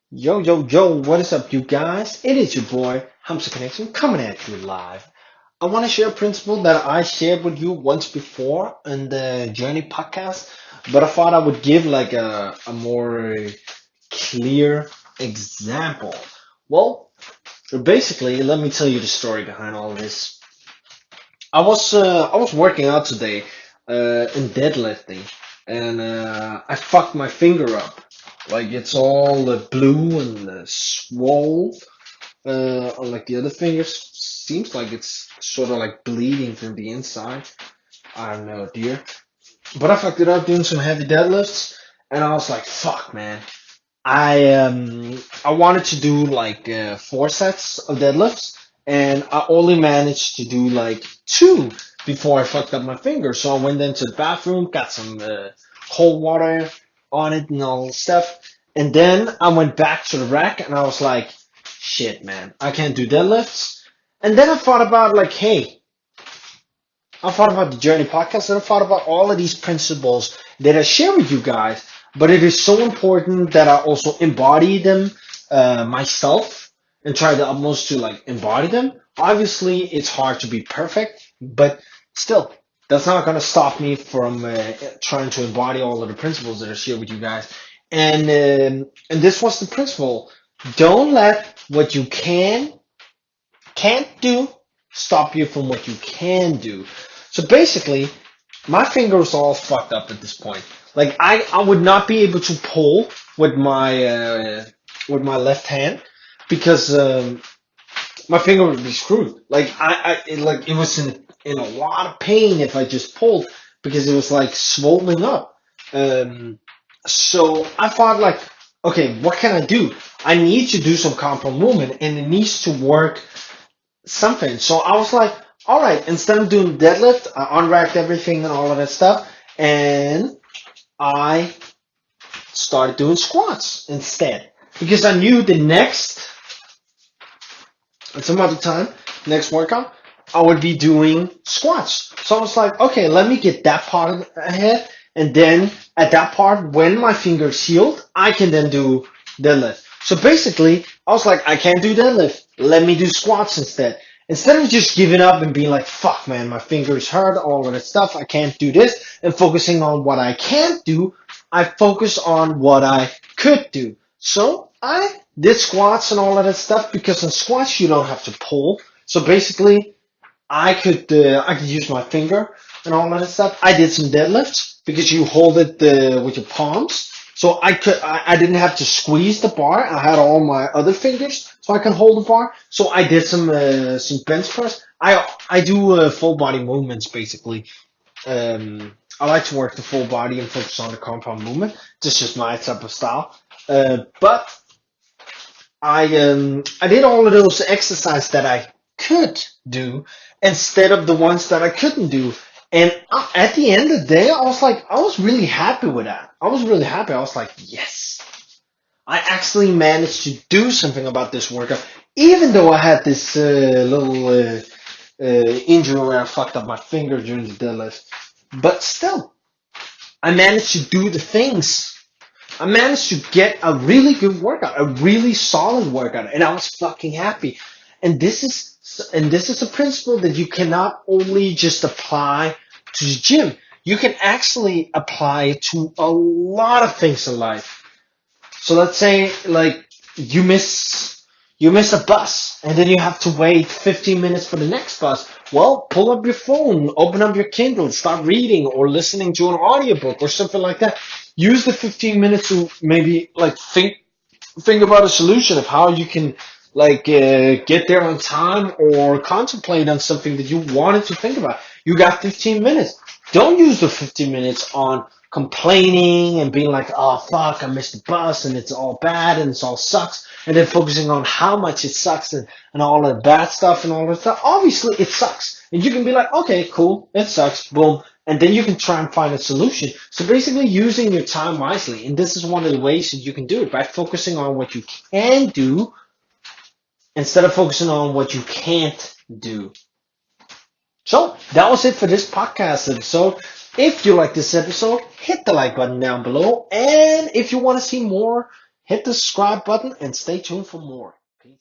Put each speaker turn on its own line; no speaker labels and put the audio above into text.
Yo, yo, yo, what is up, you guys? It is your boy, HamzaConnection, coming at you live. I want to share a principle that I shared with you once before in the Journey podcast, but I thought I would give like a more clear example. Well, basically, let me tell you the story behind all this. I was working out today in deadlifting, and I fucked my finger up. Like it's all blue and swole. Unlike the other fingers, seems like it's sort of like bleeding from the inside. I don't know, dear. But I fucked it up doing some heavy deadlifts, and I was like, "Fuck, man!" I wanted to do like 4 sets of deadlifts, and I only managed to do like two before I fucked up my finger. So I went into the bathroom, got some cold water on it and all stuff, and then I went back to the rack, and I was like, "Shit, man, I can't do deadlifts." And then I thought about like, hey, I thought about the Journey podcast, and I thought about all of these principles that I share with you guys. But it is so important that I also embody them myself and try the utmost to like embody them. Obviously, it's hard to be perfect, but still, that's not going to stop me from trying to embody all of the principles that I share with you guys. And this was the principle: don't let what you can't do stop you from what you can do. So basically, my finger was all fucked up at this point. Like I would not be able to pull with my left hand because my finger would be screwed. Like it was in a lot of pain if I just pulled because it was like swollen up. Um, so I thought like, okay, what can I do? I need to do some compound movement and it needs to work something. So I was like, all right, instead of doing deadlift, I unracked everything and all of that stuff, and I started doing squats instead because I knew the next, at some other time, next workout, I would be doing squats. So I was like, okay, let me get that part ahead, and then at that part, when my fingers healed, I can then do deadlift. So basically, I was like, I can't do deadlift. Let me do squats instead. Instead of just giving up and being like, fuck, man, my fingers hurt, all of that stuff, I can't do this, and focusing on what I can't do, I focus on what I could do. So I did squats and all of that stuff because in squats you don't have to pull. So basically, I could use my finger and all of that stuff. I did some deadlifts because you hold it with your palms. So I didn't have to squeeze the bar. I had all my other fingers so I can hold the bar. So I did some bench press. I do full body movements basically. I like to work the full body and focus on the compound movement. This is just my type of style. But I did all of those exercises that I could do instead of the ones that I couldn't do. And at the end of the day, I was really happy with that. I was really happy. I was like, yes, I actually managed to do something about this workout, even though I had this little injury where I fucked up my finger during the deadlift. But still, I managed to do the things. I managed to get a really good workout, a really solid workout, and I was fucking happy. And this is a principle that you cannot only just apply to the gym. You can actually apply it to a lot of things in life. So let's say like you miss you miss a bus and then you have to wait 15 minutes for the next bus. Well, pull up your phone, open up your Kindle, start reading or listening to an audiobook or something like that. Use the 15 minutes to maybe like think about a solution of how you can like get there on time or contemplate on something that you wanted to think about. You got 15 minutes. Don't use the 15 minutes on complaining and being like, oh fuck, I missed the bus and it's all bad and it's all sucks. And then focusing on how much it sucks and all the bad stuff and all that stuff. Obviously it sucks. And you can be like, okay, cool, it sucks, boom. And then you can try and find a solution. So basically using your time wisely. And this is one of the ways that you can do it by focusing on what you can do instead of focusing on what you can't do. So that was it for this podcast episode. If you like this episode, hit the like button down below. And if you want to see more, Hit the subscribe button and stay tuned for more.